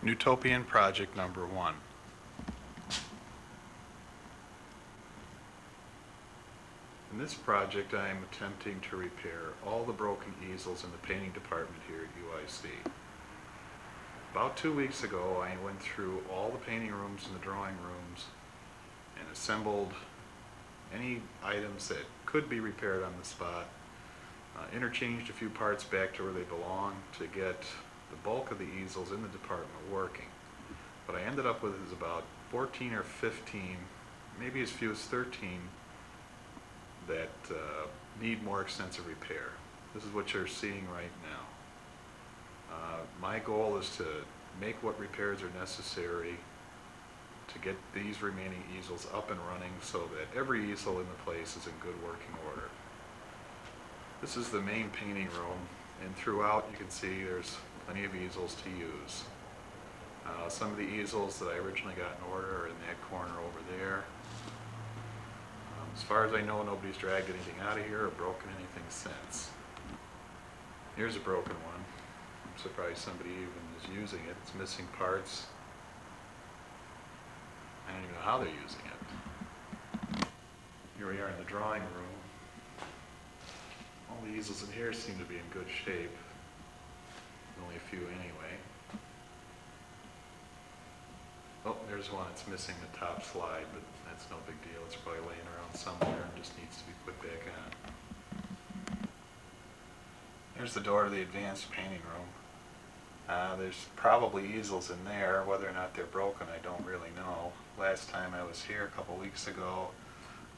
Newtopian project number 1. In this project I am attempting to repair all the broken easels in the painting department here at UIC. About 2 weeks ago I went through all the painting rooms and the drawing rooms and assembled any items that could be repaired on the spot, interchanged a few parts back to where they belong to get the bulk of the easels in the department working. What I ended up with is about 14 or 15, maybe as few as 13, that need more extensive repair. This is what you're seeing right now. My goal is to make what repairs are necessary to get these remaining easels up and running so that every easel in the place is in good working order. This is the main painting room, and throughout you can see there's plenty of easels to use. Some of the easels that I originally got in order are in that corner over there. As far as I know, nobody's dragged anything out of here or broken anything since. Here's a broken one. I'm surprised somebody even is using it. It's missing parts. I don't even know how they're using it. Here we are in the drawing room. All the easels in here seem to be in good shape. Only a few anyway. Oh, there's one that's missing the top slide, but that's no big deal. It's probably laying around somewhere and just needs to be put back on. There's the door to the advanced painting room. There's probably easels in there. Whether or not they're broken, I don't really know. Last time I was here a couple weeks ago,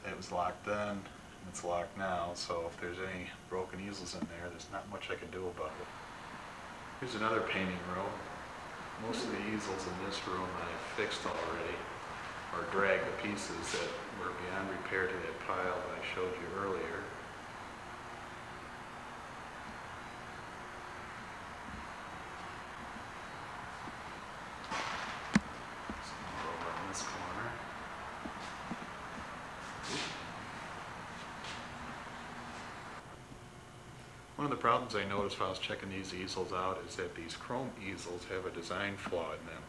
it was locked then, and it's locked now, so if there's any broken easels in there, there's not much I can do about it. Here's another painting room. Most of the easels in this room I've fixed already, or dragged the pieces that were beyond repair to that pile that I showed you earlier. Over in this corner. One of the problems I noticed while I was checking these easels out is that these chrome easels have a design flaw in them.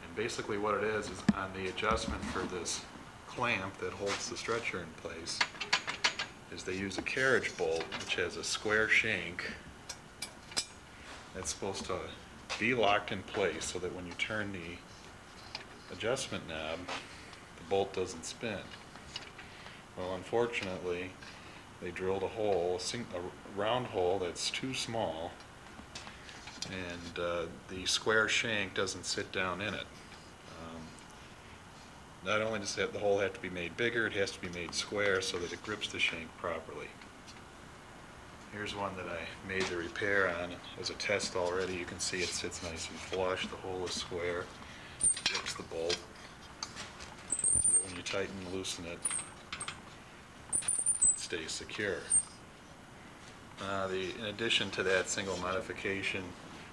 And basically what it is on the adjustment for this clamp that holds the stretcher in place, is they use a carriage bolt which has a square shank that's supposed to be locked in place so that when you turn the adjustment knob, the bolt doesn't spin. Well, unfortunately, they drilled a hole, a round hole that's too small, and the square shank doesn't sit down in it. Not only does the hole have to be made bigger, it has to be made square so that it grips the shank properly. Here's one that I made the repair on as a test already. You can see it sits nice and flush, the hole is square, grips the bolt. When you tighten and loosen it, stays secure. In addition to that single modification,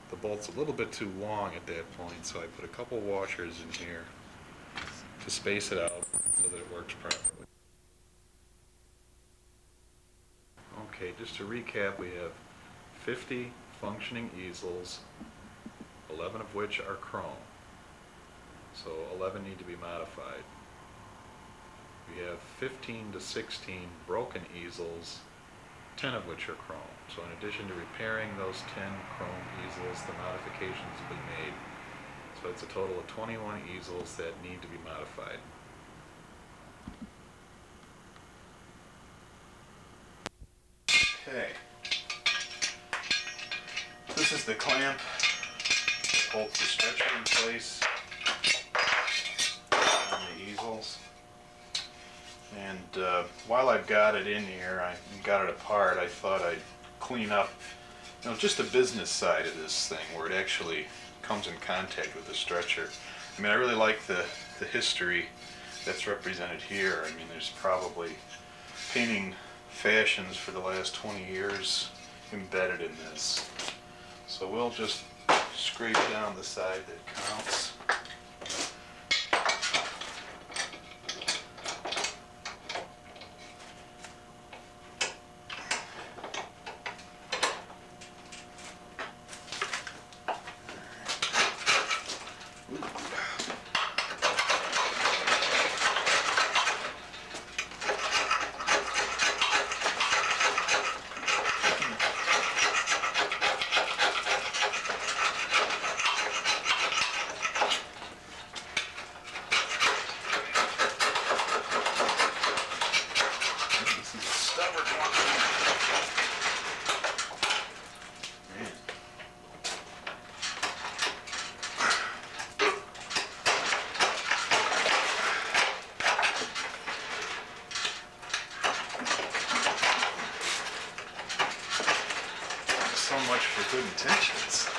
the bolt's a little bit too long at that point, so I put a couple washers in here to space it out so that it works properly. Okay, just to recap, we have 50 functioning easels, 11 of which are chrome, so 11 need to be modified. We have 15 to 16 broken easels, 10 of which are chrome. So in addition to repairing those 10 chrome easels, the modifications have been made. So it's a total of 21 easels that need to be modified. Okay. This is the clamp that holds the stretcher in place on the easels. And while I've got it in here, I got it apart, I thought I'd clean up, just the business side of this thing where it actually comes in contact with the stretcher. I mean, I really like the history that's represented here. I mean, there's probably painting fashions for the last 20 years embedded in this. So we'll just scrape down the side that counts. So much for good intentions.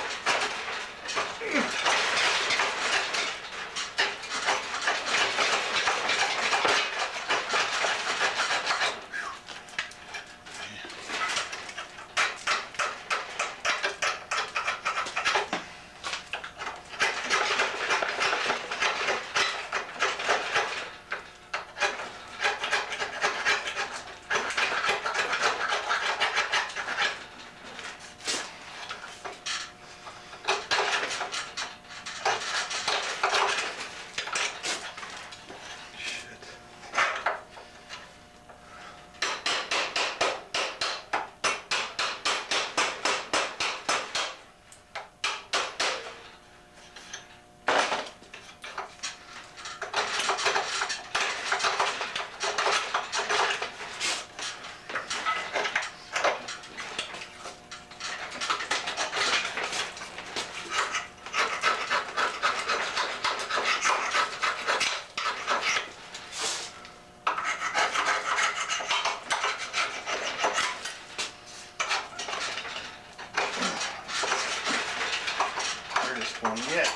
One yet.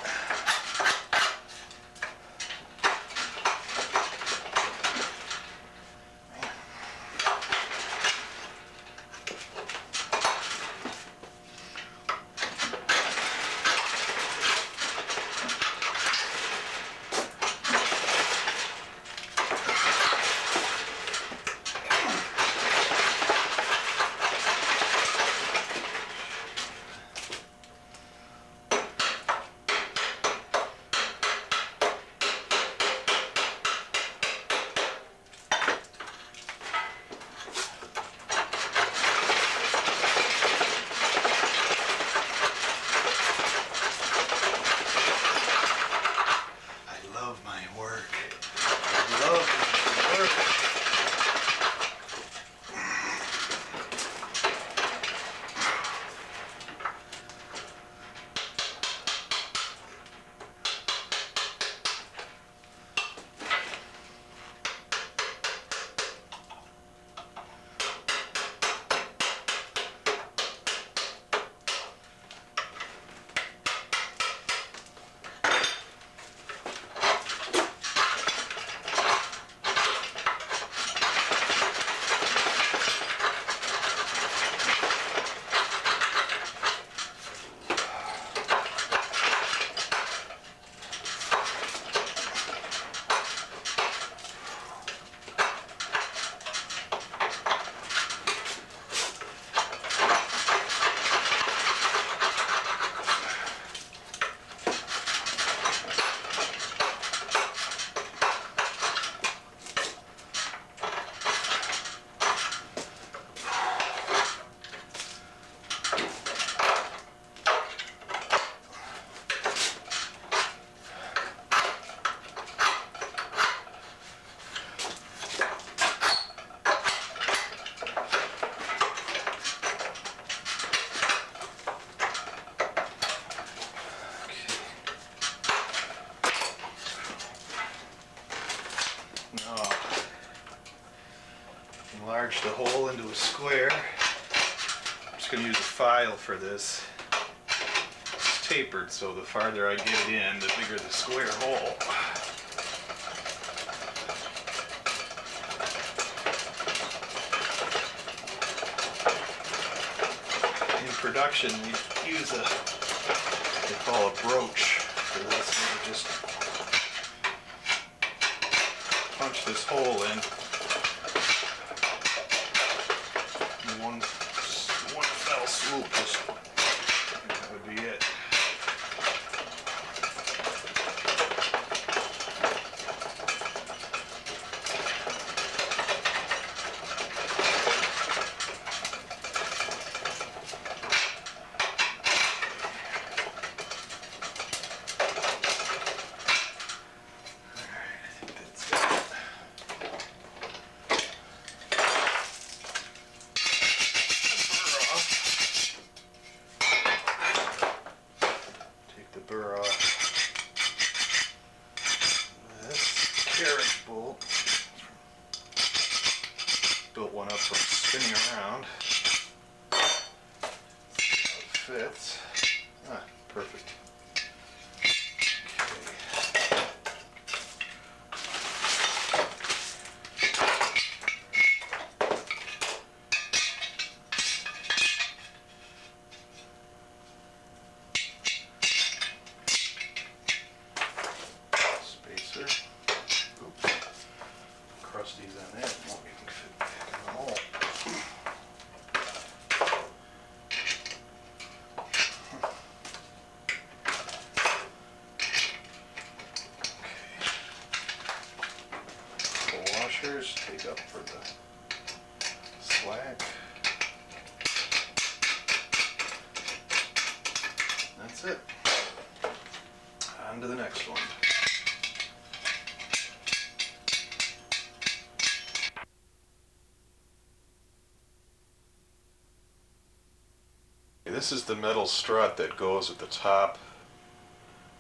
Enlarge the hole into a square. I'm just going to use a file for this. It's tapered, so the farther I get it in, the bigger the square hole. In production, we use a, they call a broach for this. And you just punch this hole in. One fell swoop, that would be it. fits. Ah, perfect. Spacer. Oops. Crusties on that. Won't even fit back in the hole. Washers, take up for the slack. That's it. On to the next one. This is the metal strut that goes at the top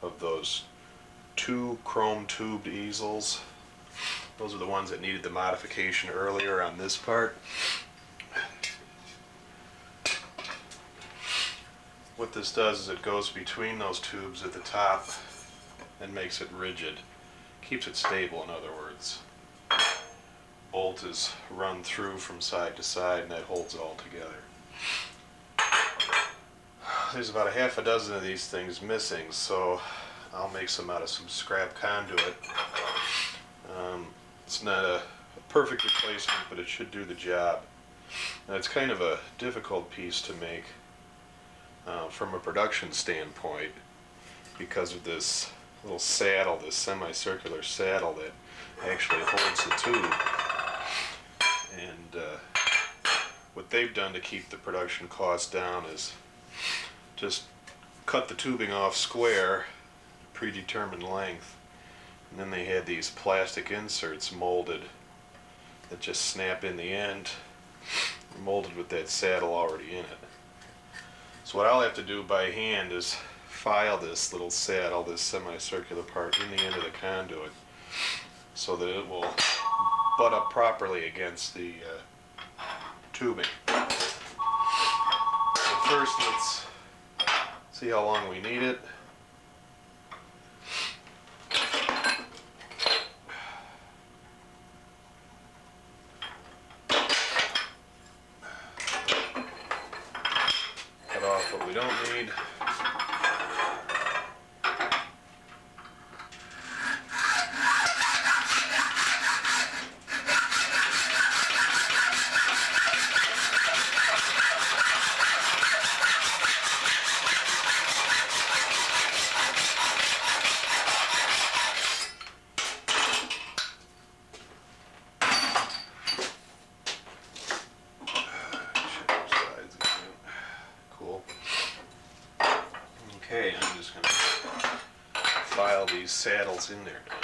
of those two chrome tubed easels. Those are the ones that needed the modification earlier on this part. What this does is it goes between those tubes at the top and makes it rigid. Keeps it stable, in other words. Bolt is run through from side to side and that holds it all together. There's about a half a dozen of these things missing, so I'll make some out of some scrap conduit. It's not a perfect replacement, but it should do the job. Now, it's kind of a difficult piece to make from a production standpoint because of this little saddle, this semicircular saddle that actually holds the tube. And what they've done to keep the production costs down is just cut the tubing off square, predetermined length, and then they had these plastic inserts molded that just snap in the end, molded with that saddle already in it. So what I'll have to do by hand is file this little saddle, this semicircular part, in the end of the conduit so that it will butt up properly against the tubing. So first let's see how long we need it. Cut off what we don't need. Okay, I'm just going to file these saddles in there now.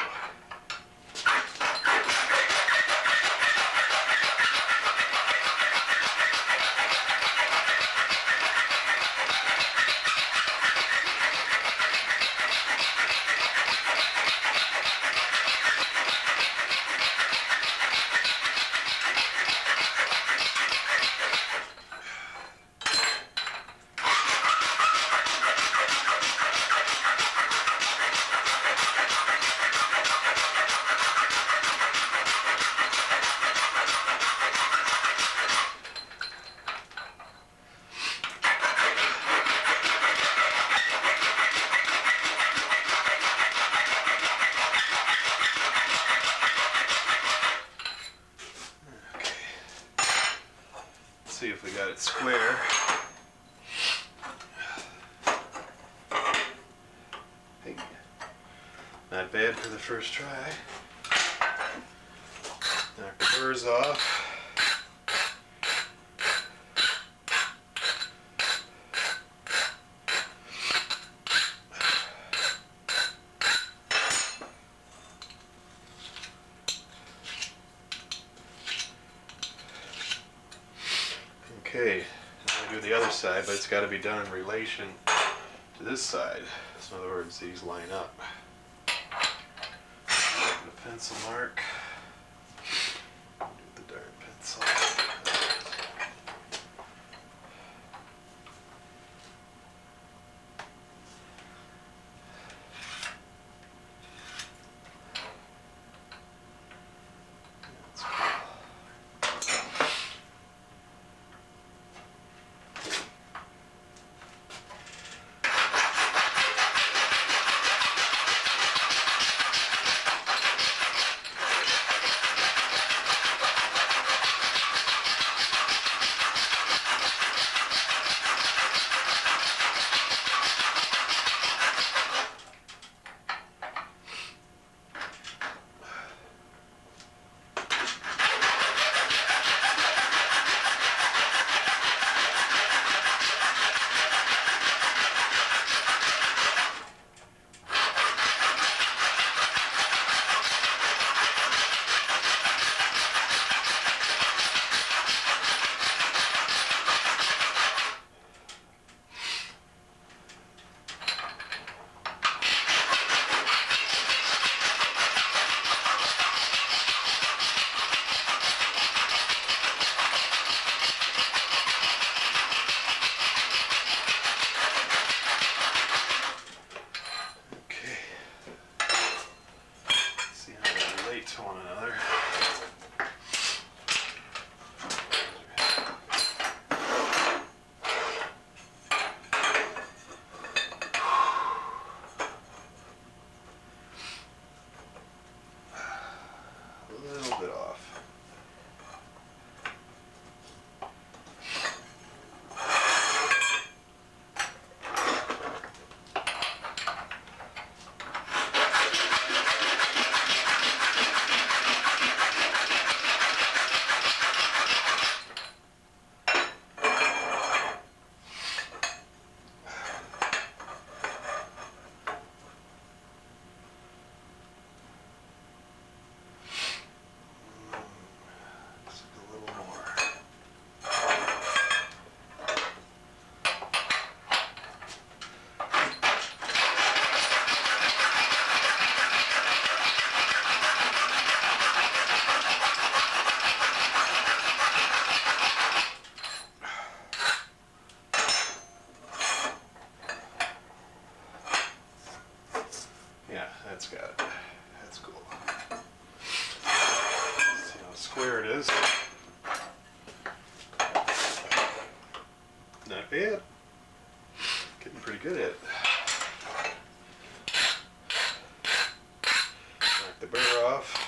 See if we got it square. Hey. Not bad for the first try. Knock the burrs off. Okay, I'm going to do the other side, but it's got to be done in relation to this side. So in other words, these line up. A pencil mark. Do the darn pencil. Not bad. Getting pretty good at it. Knock the burr off.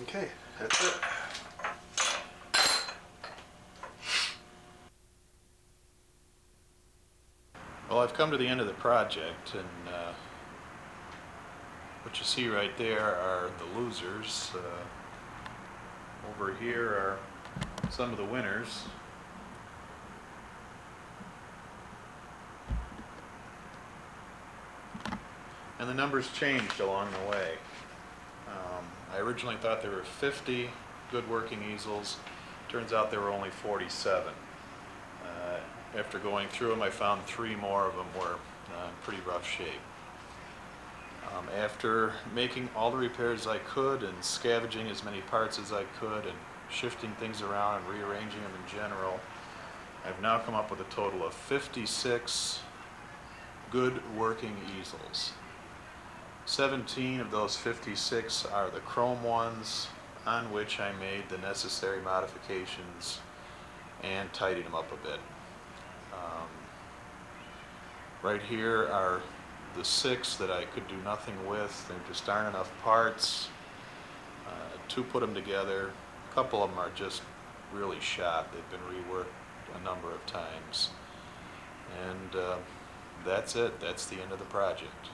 Okay, that's it. Well, I've come to the end of the project, and what you see right there are the losers. Over here are some of the winners. And the numbers changed along the way. I originally thought there were 50 good working easels. Turns out there were only 47. After going through them, I found 3 more of them were in pretty rough shape. After making all the repairs I could and scavenging as many parts as I could and shifting things around and rearranging them in general, I've now come up with a total of 56 good working easels. 17 of those 56 are the chrome ones, on which I made the necessary modifications and tidied them up a bit. Right here are the 6 that I could do nothing with. There just aren't enough parts to put them together. A couple of them are just really shot. They've been reworked a number of times. And that's it. That's the end of the project.